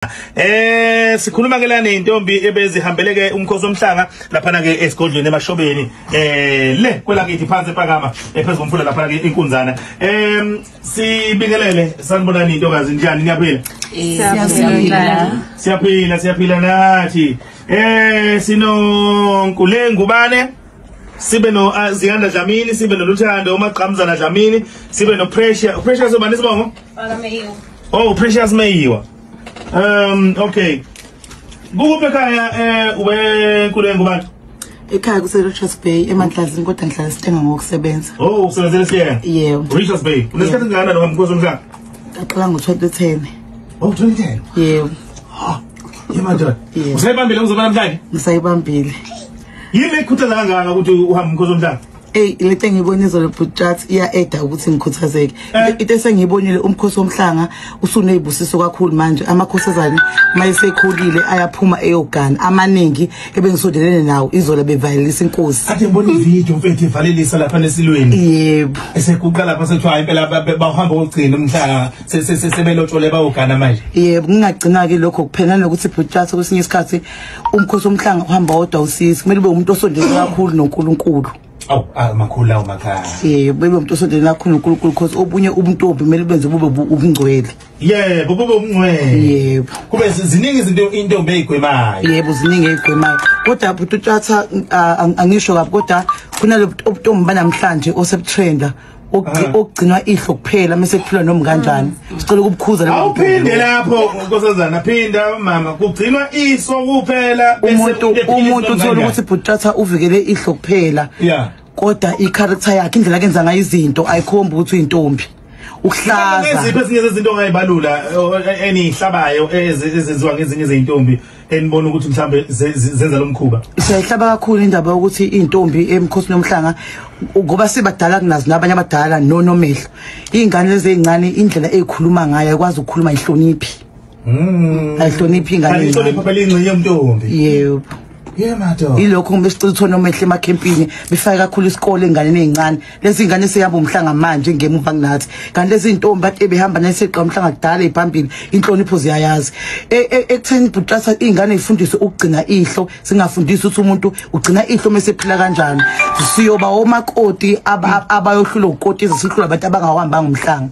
Sikhuluma ke lana intombi ebezihambeleke umkhosi omhlanga lapha ke esigodlweni emashobeni le kwelakithi phansi ephakama ephezulu komfula lapha ke inkunzana. Sibingelele sanibonani intokazi njani niyaphila? Siyaphila nathi. Sino Nkulengu bane sibe no Ziyanda Dlamini, sibe no Luthando uMaqhamzana Dlamini, sibe no Precious obani sibongo? Oh, Precious Meyiwa. Okay. Kuphi ekhaya ube Nkulengu bantu? Ekhaya kuse Richards Bay eMandlazini kodwa ngihlala sithenga ngokusebenza. Oh, usebenzela siya? Yebo. Richards Bay. Unesikhathi ngana lo mkhosi omhlanga? Ngaqala ngo-2010. Oh, 2010. Yebo. Yemadoda. Usayibambile uzoba namhlanje? Ngisayibambile. Yini ekukhuthaza kangaka ukuthi uhambe umkhosi omhlanga? Lento engiyibonile izolo Butchat iya-eda ukuthi ngikhuthazeke. Into esengiyibonile umkhosi omhlanga usunezibusiso kakhulu manje amakhosazana mayesekhulile ayaphuma eyogana amaningi ebengisondelene nawo izola bevalelisa inkosi. Ade ngibona ivideo mfethu ivalelisa lapha nesilweni. Yebo. Esekuqa lapha sethiwa impela bahamba ukugcina umhlanga sebelotshole bayogana manje. Yebo ngingagcina ke lokho kuphela nokuthi Butchat kwesinye isikhathi umkhosi omhlanga uhamba wodwa usisi kumele ube umuntu osondelene kakhulu noNkulunkulu. Oh, makhulu lawo makhaya. Yebo, bebe umuntu osondelene kakhulu noNkulunkulu because obunye ubuntombi kumele benze bube ubungcwele. Yebo, bube ubungcwele. Yebo. Kube ziningi izinto intombi ezigwemayo. Yebo, ziningi ezigwemayo. Kodwa Butchat angisho kabi kodwa kunalo ubuntombi banamhlanje osebutrenda okugcinwa ihlo kuphela mase kuphila noma kanjani. Sicela ukubukhuza lapho. Awuphinde lapho nkosazana phinda mama kugcinwa iso kuphela bese umuntu uthola ukuthi Butchat uvikele ihlo kuphela. Yeah. Kodwa i-character yakhe indlela akenza ngayo izinto ayikhomba ukuthi uyintombi. Ukuhlaza. Neziphi ezinye izinto ongayibalula enihlabayo ezenziwa ngezinye izintombi enibona ukuthi mhlambe zenza lomkhuba? Siyayihlaba kakhulu indaba ukuthi intombi emkhosini omhlanga ngoba sibadala kunazi nabanye abadala nonomehlo. Ingane lezi ezincane indlela ezikhuluma ngayo ayikwazi ukukhuluma ihloniphi. Ayihloniphi ingane. Ihloniphi phela ingcenye yomntombi. Yebo. Yemadoda. Ilokho ngisicitha nomehle emakhempini befaka kakhulu isikole ingane ezincane. Lezi ingane seyaba umhlanga manje ngemuva kunathi. Kanti lezi intombi ade behamba neseqa umhlanga kudala ephambili inhlonipho ziyayazi. Ekutheni Butchat ingane ifundiswe ukugcina ihlo, singafundisi ukuthi umuntu ugcina ihlo mesephila kanjani. Siyoba omakoti abayohlula ukoti ezisihlula abantu abangahamba ngomhlanga.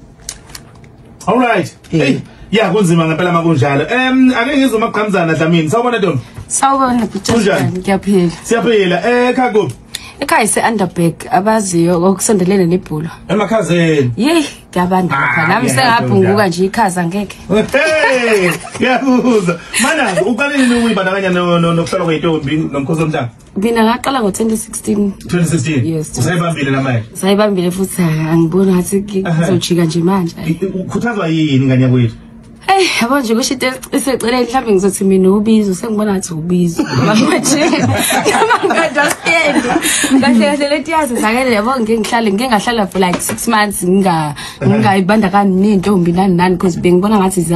All right. Hey. Yeah, kunzima ngempela makunjalo. Ake ngizwe uMaqhamzana Dlamini. Sawubona Ntombi? Sawubona Butchat. Ngiyaphila. Siyaphila. Ekhaya kuphi? Ekhaya se-Underberg abaziyo okusondelene nebhulo. Emakhazeni. Yey, ngiyabanda lapha. Nami sengabhunguka nje ikhaza ngeke. Hey, ngiyakuzwa. Mana uqalile ukuyibandakanya nokuhlala kwentombi nomkhosi omhlanga? Mina ngaqala ngo-2016. 2016? Yes. Usayibambile namanje? Sayibambile futhi angiboni ngathi ngizojika nje manje. Ukhuthazwa yini nganya kwethu? Hey, yabo nje kusho into eseceleni mhlawumbe ngizothi mina ubizo sengibona ngathi ubizo. Manje ngiyajustend. Kahle lethi yazi sakele yabo ngeke ngahlala for like 6 months ngingayibandakani nentombi nani because bengibona ngathi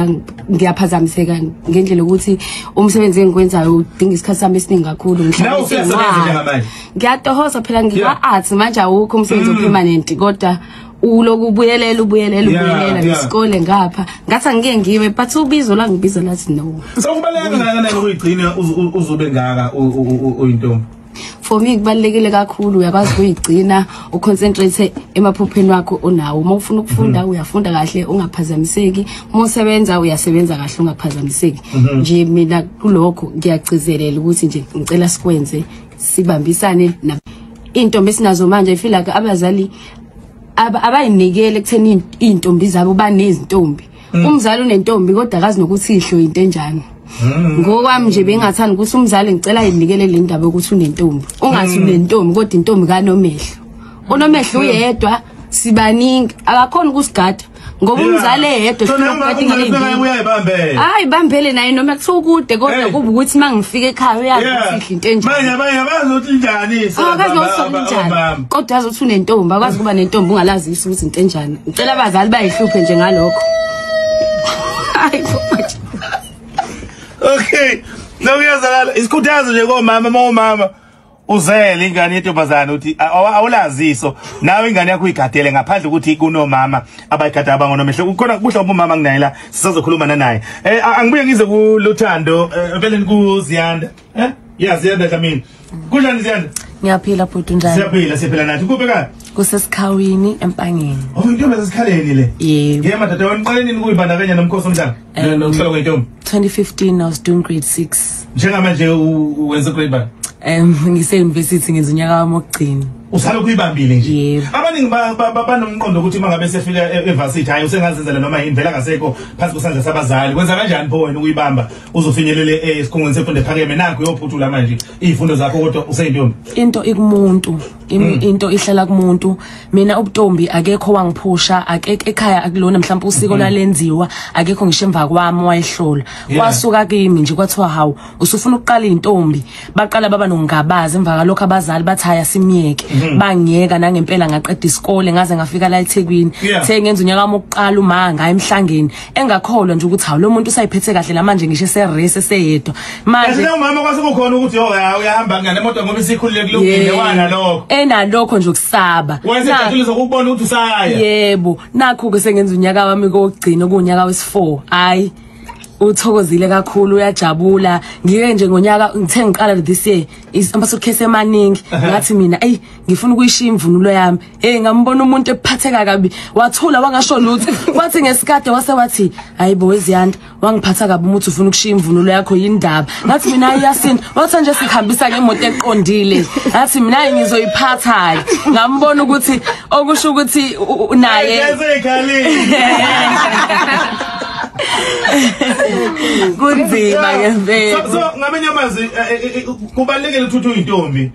ngiyaphazamiseka ngendlela ukuthi umsebenzi engikwenzayo udinga isikhathi sami esiningi kakhulu ngihlala. Ngiyatohoza phela ngiwa-arts manje awukho umsebenzi opermanent kodwa uloku ubuyelela ngesikole ngapha ngathi angike ngiwe but ubizo la ngibiza lathi no. So kubaleka kangakanani ukuyigcina uzobe ngaka uyintombi? For me kubalekile kakhulu uyakwazi ukuyigcina uconcentrate emaphupheni wakho onawo. Uma ufuna ukufunda uyafunda kahle ungaphazamiseki, uma usebenza uyasebenza kahle ungaphazamiseki. Nje mina kulokho ngiyagcizelela ukuthi nje ngicela sikwenze sibambisane na intombi esinazo manje. I feel like abazali abayinikele ekutheni intombi zabo banezintombi. Umzali unentombi kodwa akazi nokuthi ihlo into enjani. Ngokwami nje bengathanda ukuthi umzali ngicela ayinikele le ndaba ukuthi unentombi. Ungathi unentombi kodwa intombi kaNomehlo. Unomehlo uyedwa sibaningi akakhona ukusigada ngoba umzali eyedwa uyayibambela. Hayi bambele naye noma kuthiwa kude kodwa kuba ukuthi mangifika ekhaya uyazi ukuthi into enjani. Manje bazothi njani? Akazi nokuthi njani. Kodwa azothi unentombi akwazi kuba nentombi ungalazisi ukuthi into enjani. Ngicela abazali bayihluphe nje ngalokho. Hayi okay, no kuyazakala isikhuthazo nje komama uzele ingane yentombazana uthi awulaziso nawe ingane yakho uyigadele ngaphandle ukuthi kunomama abayigada abangonomehlo ukhona kuhle umama nginaye la sisazokhuluma naye angibuye ngize kuLuthando vele kuZiyanda yeah Ziyanda Dlamini kunjani Ziyanda Ngiyaphila bhuti njani siyaphila nathi kubeka kusesikhawini empangeni intombi esikhaleni le yebo madada waniqaleni ukuyibandakanya nomkhosi omhlanga nokuhlola kweyintombi 2015 I was doing grade 6 njengamanje wenza grade bani ngise university ngenza unyaka wami wokugcina usale kuyibambile nje yebo abaningi banomqondo ukuthi mangabe sefika evarsity hayi usengazenzela noma yini vela ngasekho phansi kusandla sabazali kwenza kanjani pho wena ukuyibamba uzofinyelele esikhungweni semfundo ephakeme nakho uyophuthula manje izifundo zakho kodwa useyintombi into ikumuntu into ihlala kumuntu mina ubuntombi akekho wangiphusha akekho ekhaya akulona mhlawumbe usiko lalenziwa akekho ngisho emva kwami wayehlola kwasuka kimi nje kwathiwa hawu usufuna ukuqala intombi baqala baba nongabaza emva kalokho abazali bathaya simiyeke bangiyeka nangempela ngaqeda isikole ngaze ngafika la eThekwini ngenza unyaka wami oqala umanga emhlangeni engakholwa nje ukuthi hawu lo muntu usayiphethe kahle lamanje ngisho serese seyedwa manje umama kwasekukhona ukuthi uyahamba ngane moto ngoba isikhulile kulungile wana lokho enalokho nje ukusaba wayesejathulisa ukubona ukuthi usaya yebo nakho ke sengenza unyaka wami kokugcina kunyaka wesi4 hayi uthokozile kakhulu uyajabula ngike nje ngonyaka ngithe ngiqala this year amasuitcase emaningi ngathi mina ngifuna ukuyishiya imvunulo yami ngambona umuntu ephatheka kabi wathula wangasho lutho wathi ngesikade wathi hayibo weZiyanda wangiphatha kabi umuthi ufuna ukushiya imvunulo yakho yindaba ngathi mina iyasini wathi nje sikhambisa ngemoto eqondile ngathi mina ngizoyiphatha ngambona ukuthi okusho ukuthi naye kunzima ngempela so ngamenye amazwi kubalekile ukuthi uyintombi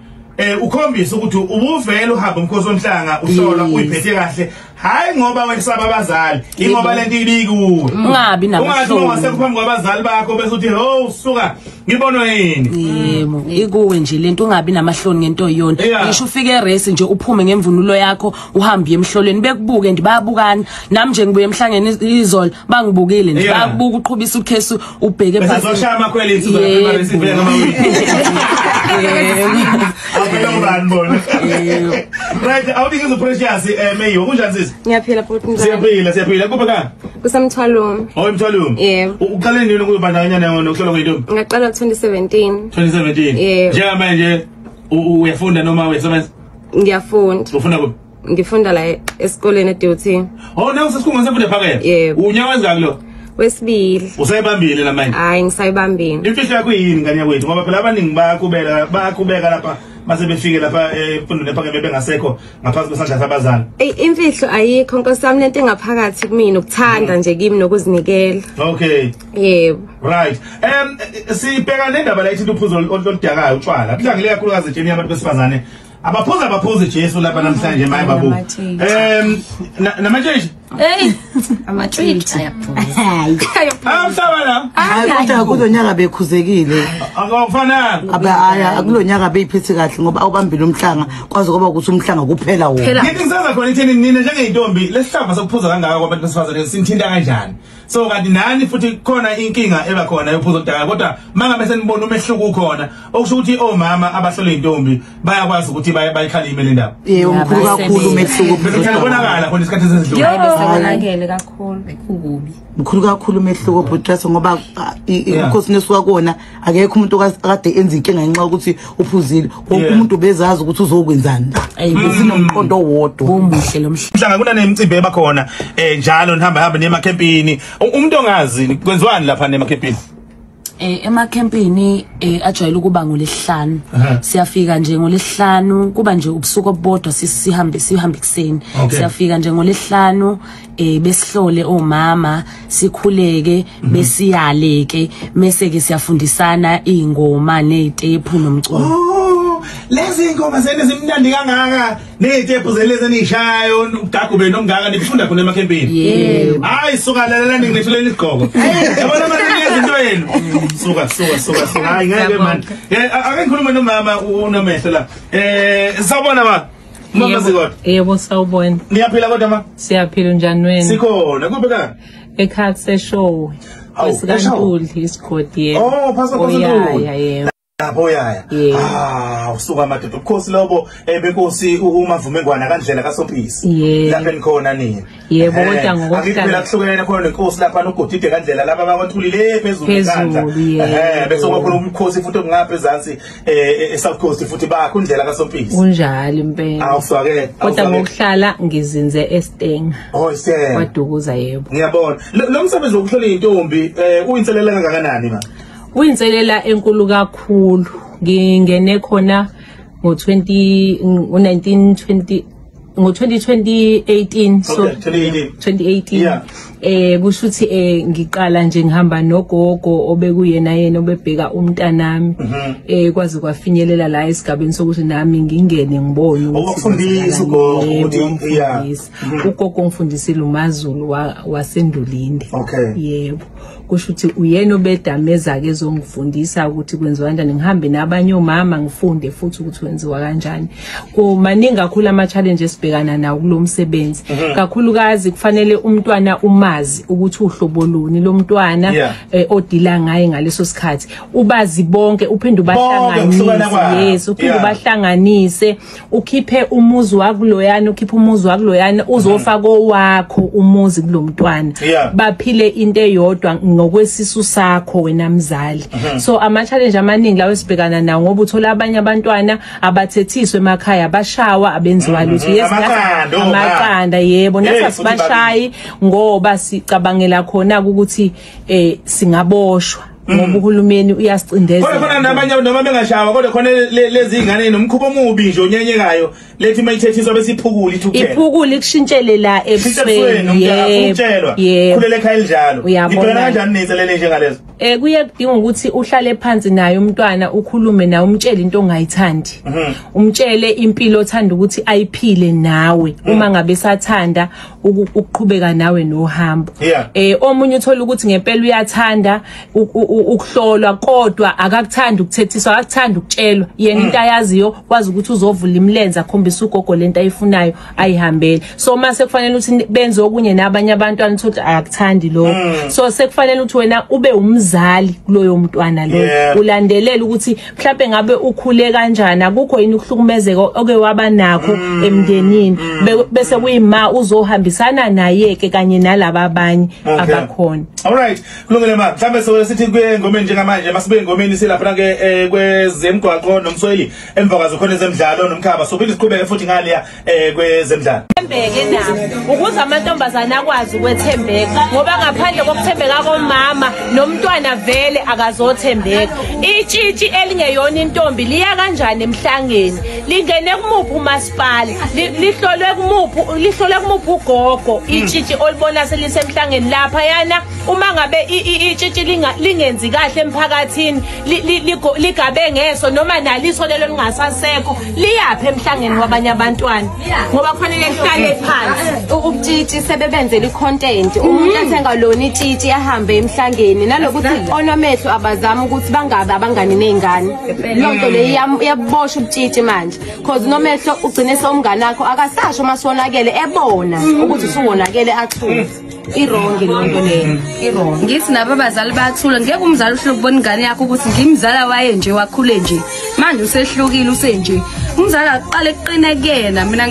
ukhombisa ukuthi ubuvela uhamba umkhosi omhlanga uhlola uyiphethe kahle hayi ngoba wesaba abazali ingoba lento ibikuwe ungabi namahloni ungathi wasekuphambi kwabazali bakho bese uthi ho suka ngibonwa yini yebo ikuwe nje lento ungabi namahloni ngento oyona ngisho ufike erace nje uphume ngemvunulo yakho uhambe emhlolweni bekubuke nje bayabukana nami nje ngibuye emhlangeni izolo bangibukile nje bayabuka uqhubisa ukhesi ubheke phasi bazoshaya amakhwele ethu resivele ngamawiki awubona ngubani bona right awubingiza uPrecious Mayo kunjani sisi ngiyaphila bhuti siyaphila kubeka kusemthwalo emthwalweni yebo uqale nini ukubandakanya nokuhlola kweyintombi ngaqala 2017 njengamanje uyafunda noma uyasebenza ngiyafunda ufunda kuphi ngifunda la esikoleni eDOT nawe usesikhungweni semfundo ephakeme unyaka wenzani lo wesibili usayibambile lamanje hayi ngisayibambile imfihlo yakho yini ngane yakwethu ngoba phela abaningi bayakubeka lapha mase befike lapha emfundweni ephakeme bengasekho ngaphansi kwesandla sabazali imfihlo ayikho nkosi sami lento engaphakathi kumina ukuthanda nje kimi nokuzinikela okay yebo right sibheka nendaba la ithi uphuzo oludakayo utshwala kuhlangile kakhulukazi etsheni yabantu besifazane abaphuza Jesu lapha namhlanje maye babu namatsheshe ama-treat amhlaba la kodwa kulonyaka bekhuzekile akufana akulonyaka beyiphethe kahle ngoba awubambile umhlanga kwaze ngoba ukuthi umhlanga kuphela wona ngithi ngisaza khona ithini nina njengeyintombi lesihlava sokuphuza kangaka kwabantu besifazane sinthinta kanjani so kanti nani futhi khona inkinga eba khona yophuzo odaka kodwa mangabe senibona umehluko ukhona okusho ukuthi omama abahlola intombi bayakwazi ukuthi bayikhalime le ndaba umkhulu kakhulu umehluko kubonakala khona isikhathi sesidlule sebonakele kakhulu bekukubi mkhulu kakhulu umehluko bhuti ngoba inkosi nesuka kona akekho umuntu akade enza inkinga ngenxa ukuthi uphuzile wonke umuntu bezazi ukuthi uzokwenzani besinomqondo owodwa umuhle lo mhlanga kunanemicimbi ebakhona njalo nihamba nemakhempini umuntu ongazi kwenziwani lapha nemakhempini emakhempini ajwayele ukuba ngolesihlanu siyafika nje ngolesihlanu kuba nje ubusuku obodwa sihambe kuseni siyafika nje ngolesihlanu besihlole omama sikhuleke besiyaleke mase ke siyafundisana izingoma nezitepu nomculo lezi ingoma zene zimnandi kangaka nezitepu zelezi enishayo udagube nomngaka nifunda khona emakhempini yebo hayi suka lalela ningithuleni isigqoko yabona manje izinto yenu suka hayi ngeke man ake ngikhuluma nomama unomehlo la sawubona mama zikho yebo sawubona niyaphila kodwa ma siyaphila njani wena sikhona kubeka ekhaya se show wesikantuli isigodi yebo phasa yebo Yabo yaya. Usuka madoda ubukhosi lobo benkosi uMavumengwana kaNdlela kaSophisi. Lapha enikhona nini? Yebo kodwa ngokuhlala. Akuphela kuhlukene khona nenkosi lapha noGodide kaNdlela laba abathulile phezulu enkandla. Bese kukhona ubukhosi futhi ngapha ezansi eSouth Coast futhi bakho uNdlela kaSophisi. Kunjalo impela. Awusake. Kodwa ngokuhlala ngizinze eSteng. ESteng. KwaDukuza yebo. Ngiyabona. Lo msebenzi wokuhlola intombi uyinselela kangakanani ma? Uyinselela enkulu kakhulu. Ngingene khona ngo-2018 so 2018 kusho ukuthi ngiqala nje ngihamba nogogo obekuyena yena obebheka umntanami kwaze kwafinyelela la esigabeni sokuthi nami ngingene ngibone ukufundisa ugogo ngifundisile uMaZulu wasendulinde yebo kusho ukuthi uyena obedameza ke ezongifundisa ukuthi kwenziwa kanjani ngihambe nabanye omama ngifunde futhi ukuthi kwenziwa kanjani kumaningi kakhulu ama challenges esibhekana nawo kulomsebenzi kakhulukazi kufanele umntwana umazi ukuthi uhlobo luni lomntwana odila ngaye ngaleso sikhathi ubazi bonke uphinde ubahlanganise uphinde ubahlanganise ukhiphe umuzi wakuloyana ukhiphe umuzi wakuloyana uzofa kowakho umuzi kulomntwana baphile into eyodwa ngokwesisu sakho wena mzali so ama challenge amaningi lawo esibhekana nawo ngoba uthola abanye abantwana abathethiswe emakhaya abashawa abenziwa lutho amaqanda yebo nasasibashayi ngoba sicabangela khona ukuthi singaboshwa ngoba uhulumeni uyasicindezela khona nabanye noma bengashawa kodwa khona lezi ingane nomkhubo omubi nje onyenyekayo lethi mayithethiswa besiphukula ithukela iphukula ikushintshele la ebusweni yebo khulele ekhaya elinjalo ibhekana kanjani nezelele njengalezo kuye kudinga ukuthi uhlale phansi naye umntwana ukhulume naye umtshele into ongayithandi umtshele impilo othanda ukuthi ayiphile nawe uma ngabe sathanda ukuqhubeka nawe nohambo omunye uthola ukuthi ngempela uyathanda ukuhlolwa kodwa akakuthandi ukuthethiswa akakuthandi ukutshelwa yena into ayaziyo kwazi ukuthi uzovula imlenze akhombisa ugogo lento ayifunayo ayihambele so mase kufanele ukuthi benze okunye nabanye abantwana ukuthi akakuthandi lo so sekufanele ukuthi wena ube umzali kuloyo mntwana lo ulandelela ukuthi mhlawumbe ngabe ukhule kanjani akukho yini ukuhlukumezeka oke waba nakho emndenini bese kuyima uzohambisana naye ke kanye nalabo abanye abakhona alright kulungile ma mhlambe so sithi kuye ngomeni njengamanje masibe ngomeni silapha ke kwezemgwaqo nomsweli emva kwazo khona ezemidlalo nomkhaba so phinde siqhubeke futhi ngaliya kwezemidlalo thembeke nabo ukuze amantombazana akwazi ukwethembeka ngoba ngaphandle kokuthembeka komama nomntwana vele akazothembeka itshitshi elingeyona intombi liya kanjani emhlangeni lingene kumuphi umasipala lihlolwe kumuphi ugogo itshitshi olibona selisemhlangeni lapha yana uma ngabe itshitshi lingenzi kahle emphakathini ligabe ngeso noma naliso lelo lingasasekho liyapha emhlangeni wabanye abantwana ngoba kufanele lihlale phansi ubutshitshi sebebenzela icontent umuntu athenga lona itshitshi ahambe emhlangeni nalokuthi onomehlo abazama ukuthi bangabe abangani nezingane lonto le iyabosha ubutshitshi manje because nomehlo ugcine somngane wakho akasasho masonakele ebona ukuthi usuwonakele athuze irongi lonto leyo irongi ngithi nabo abazali bayathula ngeke umzali uhlule ukubona ingane yakho ukuthi ngimzala waye nje wakhule nje manje usehlukile usenje umzali aqale eqine kuyena mina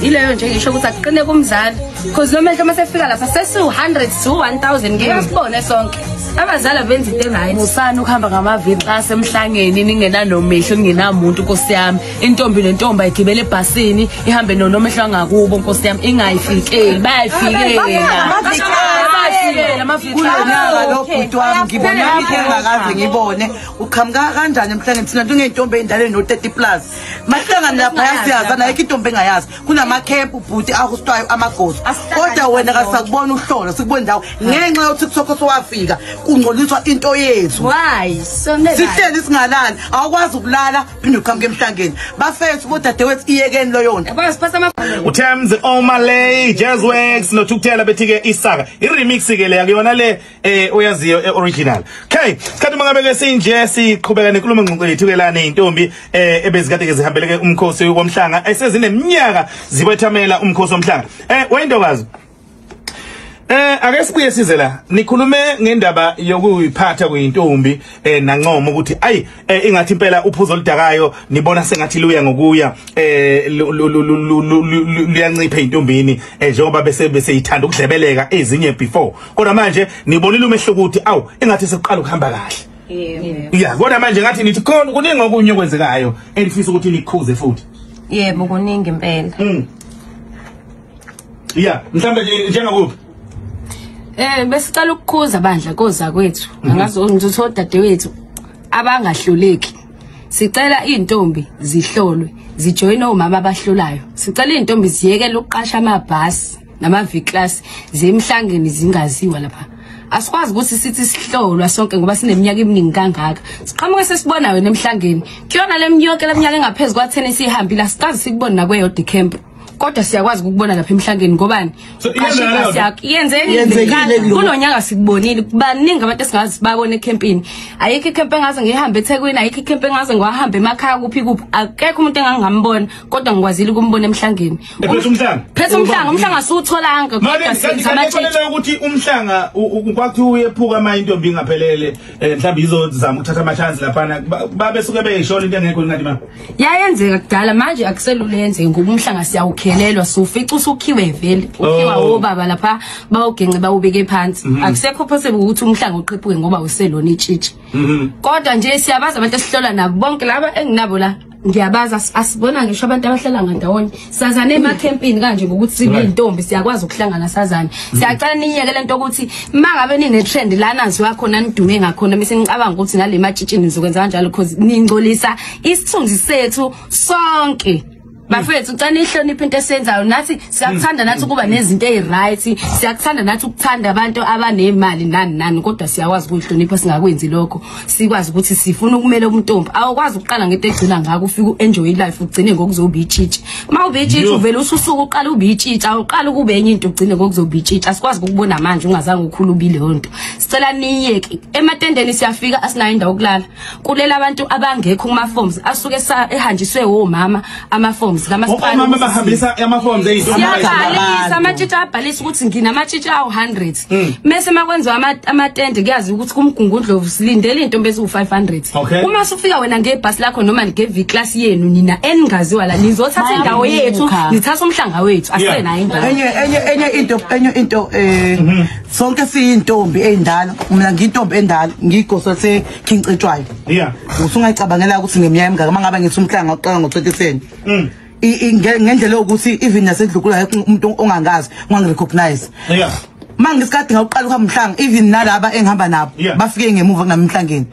ileyo nje ngisho ukuthi aqine kumzali because nomehlo masefika lapha sesi100 to 1000 ngeke sibone sonke abazali benza into right usana ukuhamba ngamavili xa semhlangeni ningena nomehlo ningenamuntu Nkosi yami intombi nentombi ayigibele ebhasini ihambe nomehlo ngakubo Nkosi yami ingayifikeli bayayifikela kulonyaka lo bhuti wami ngibona ngingakaze ngibone uqhamuka kanjani emhlangeni thina njengentombi endala no30 plus mahlangana lapha yasiyazana ayikho intombi engayazi kunama camp bhuti ahostwayo amagozi kodwa wena kasakubona uhlolo sikubona ndawo ngenxa yokuthi kusokho sowafika kungcoliswa into yethu why sihleli singalali awukwazi ukulala phinde uqhamuke emhlangeni bafethu bodadewethu iyekeni lo yonto uThems Omalay Jazzworks noThukuthela bethi-ke isaka i-remix ke le akuyona le oyaziyo original okay kanti mangabe ke sinje siqhubeka nenkulumo ngqoqo yethu ke lana intombi ebezikade ke zihambele ke umkhosi womhlanga esezineminyaka zibethamela umkhosi womhlanga wayintokazi Ake sibuye size la nikhulume ngendaba yokuyiphatha kweintombi nancomo ukuthi ayi ingathi impela uphuzo oludakayo nibona sengathi luya ngokuya liyancipha eintombini njengoba bese ithanda ukudlebeleka ezinye before kodwa manje nibonile umehluko ukuthi awu engathi seqala ukuhamba kahle. Yeah kodwa manje ngathi nithi khona kuningi okunye okwenzekayo elifisa ukuthi nikhuze futhi. Yebo kuningi impela. Yeah mhlambe njengakuphi besicela ukukhuza bandla koza kwethu angazo ngizothola dadewethu abangahluleki sicela intombi zihlolwe zijoyine omama abahlolayo sicela intombi ziyekele ukuqasha amabhasi nama-V-class zemhlangeni zingaziwa lapha asikwazi ukuthi sithi sihlolwa sonke ngoba sineminyaka eminingi kangaka siqhamuke sesibona wena emhlangeni kuyona leminyaka engaphezulu kwa10 esihambile asiqhazi sikubona nakweyodi camp kodwa siyakwazi ukubona lapha emhlangeni ngobani yenzekile kulonyaka sikubonile baningi abantu esingazi babone ecampini ayikho icamp engaze ngihambe eThekwini ayikho icamp engaze ngiwahambe emakhaya kuphi akekho umuntu engangambona kodwa ngikwazile ukumbona emhlangeni phethe umhlanga asiwutholanga kodwa siyafanele ukuthi umhlanga kwathi uyephuka ama intombi ingaphelele mhlawumbe izozama ukuthatha ama chance lapha babe suke beyishola into engekho ngathi ma yayenzeka kudala manje akuselule yenzeke ngoba umhlanga siyawukhelelwa sufica usukhiwe vele ukhiwa obaba lapha bawugenge bawubeke phansi akusekho possible ukuthi umhlanga uqhiphuke ngoba uselona itshitshi kodwa nje siyabaza abantu esihlola nabo bonke laba enginabo la ngiyabaza asibona ngisho abantu abahlala ngandawonye sazana emacampini kanje ngokuthi sibe intombi siyakwazi ukuhlangana sazana siyacela niyeke lento ukuthi mangabe nine trend lana nziwa khona nidume ngakhona bese ngicabanga ukuthi ngale matshitshini nizokwenza kanjalo because ningcolisa isithunzi sethu sonke bafethu ucane ihlonipha into esenzayo nathi siyakuthanda nathi ukuba nezinto eziright siyakuthanda nathi ukuthanda abantu abanemali nani kodwa siyakwazi ukuhlonipha singakwenzi lokho sikwazi ukuthi sifuna ukumela umuntombi awukwazi ukuqala ngento egcina ngako ufika uenjoy life ugcine ngokuzoba itshitshi mawuba itshitshi uvela ususuka uqala uba itshitshi awuqala ukube enye into ugcine ngokuzoba itshitshi asikwazi ukubona manje ungazange ukhulubile lonto sicela niyeke ematendeni siyafika asinayo indawo yokulala kulela abantu abangekho kuma forms asuke ehanjiswe omama ama forms omama bahambisa ama-forms siyabhalisa amatshitshi abhalisa ukuthi nginamatshitshi awu-100 mese makwenziwa amatende kuyazi ukuthi kumgungundlovu silindele iy'ntombi eziwu-500 uma sufika wena ngebhasi lakho noma nge-V-class yenu nina eningaziwa la nizothatha indawo yethu nithatha umhlanga wethu asisenayo indawo enye into sonke siyintombi ey'ndala mina ngiyintombi endala ngiyigosa se-King Cetshwayo usungayicabangela ukuthi ngeminyaka emingaka uma ngabe ngithi umhlanga uqala ngo-2010 ngendlela yokuthi even nasedlukulayo umuntu ongangazi ungangirecognize mangisikade ngawuqala ukuhamba umhlanga even nalaba engihamba nabo bafike ngemuva kunami emhlangeni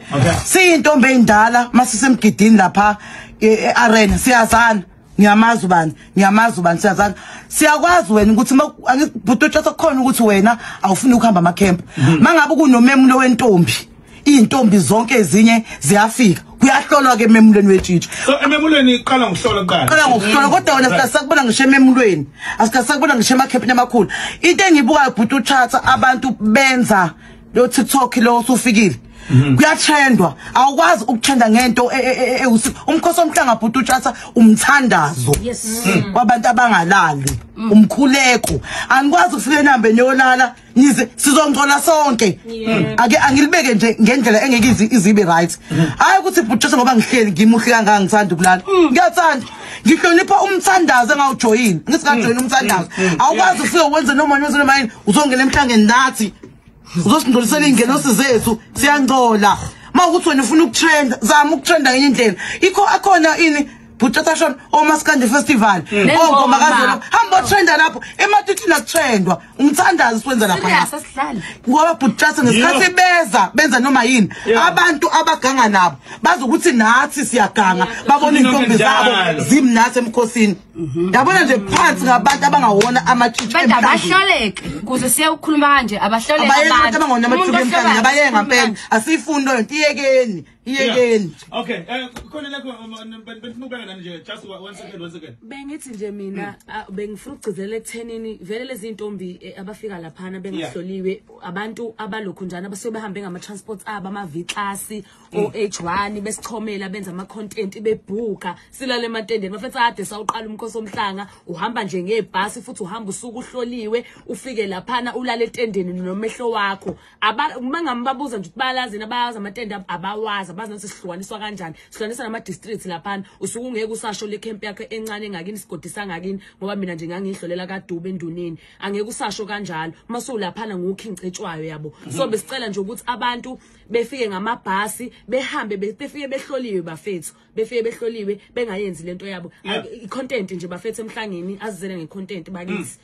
siyintombi ey'ndala masisemgidini lapha e-arena siyazana ngiyamazi ubani siyazana siyakwazi wena ukuthi butotshasa kukhona ukuthi wena awufuni ukuhamba amakhempa mangabe kunomemulo wentombi iy'ntombi zonke ezinye ziyafika kuyahlolwa ke ememulweni wetshitshi so ememulweni qala ngokuhlola ngokuhlola kodwa wena sikasakubona ngisho ememulweni asikasakubona ngisho emakhempini amakhulu into engiyibukayo bhuti uchatha abantu benza lo TikTok lo usufikile kuyatrendwa awukwazi ukutrenda ngento umkhosi omhlanga bhuti uchatha umthandazo kwabantu abangalali umkhuleko anikwazi ukufika enambeni yolala nize sizongcola sonke ake angilibeke nje ngendlela engeke izibe right hayi ukuthi bhuti ngoba ngihleli ngimuhle kangaka ngithanda ukulala ngiyathanda ngihlonipha umthandazo engawujoyini ngisikajoyini umthandazo awukwazi ufike wenze noma yini uzongena emhlangeni nathi uzosindlulisela ingelosi zethu siyangcola mawukuthi wena ufuna ukutrenda zama ukutrenda ngenye indlela akhona ini Butchata Omaskandi Festival ngoma kazolo hamba trenda lapho emathuthini akutrendwa umthandazo siwenza lapha ngoba butchata ngesikhathi benza noma yini abantu abaganga nabo bazokuthi nathi siyaganga babona intombi zabo zimnathi emkhosini yabona nje phansi ngabantu abangawona amatshitshi emhlanje abahloleke kuze siye ukukhuluma kanje abahloleke abantu abangawona amatshitshi emhlanje abaye ngampela asifundo into iyekeni okay khona lakho benifuna nje just one second bengithi nje mina bengifuna ukugcizelela ekuthenini vele lezi intombi abafika laphana bengahloliwe abantu abalokhu njana abasuke behambe ngama transports aba ama V-class o H1 abanye besichomela benza ama content bebhuka silale ematendeni mafethu ade sawuqala umkhosi omhlanga uhamba nje ngebhasi futhi uhamba usuku uhloliwe ufike laphana ulale etendeni nomehlo wakho mangambabuza nje balazini abayazi amatende abawazi abazi nokuthi sihlukaniswa kanjani sihlukaniswa nama districts laphana usuku ungeke usasho le camp yakhe encane engakini sigodisa ngakini ngoba mina nje ngangihlolela kaDube enduneni angeke usasho kanjalo maso laphana ngukhincetshwayo yabo so besicela nje ukuthi abantu befike ngamabhasi behambe befike behloliwe bafethu befike behloliwe bengayenzi lento yabo i content nje bafethu emhlangeni azizele nge content bakithi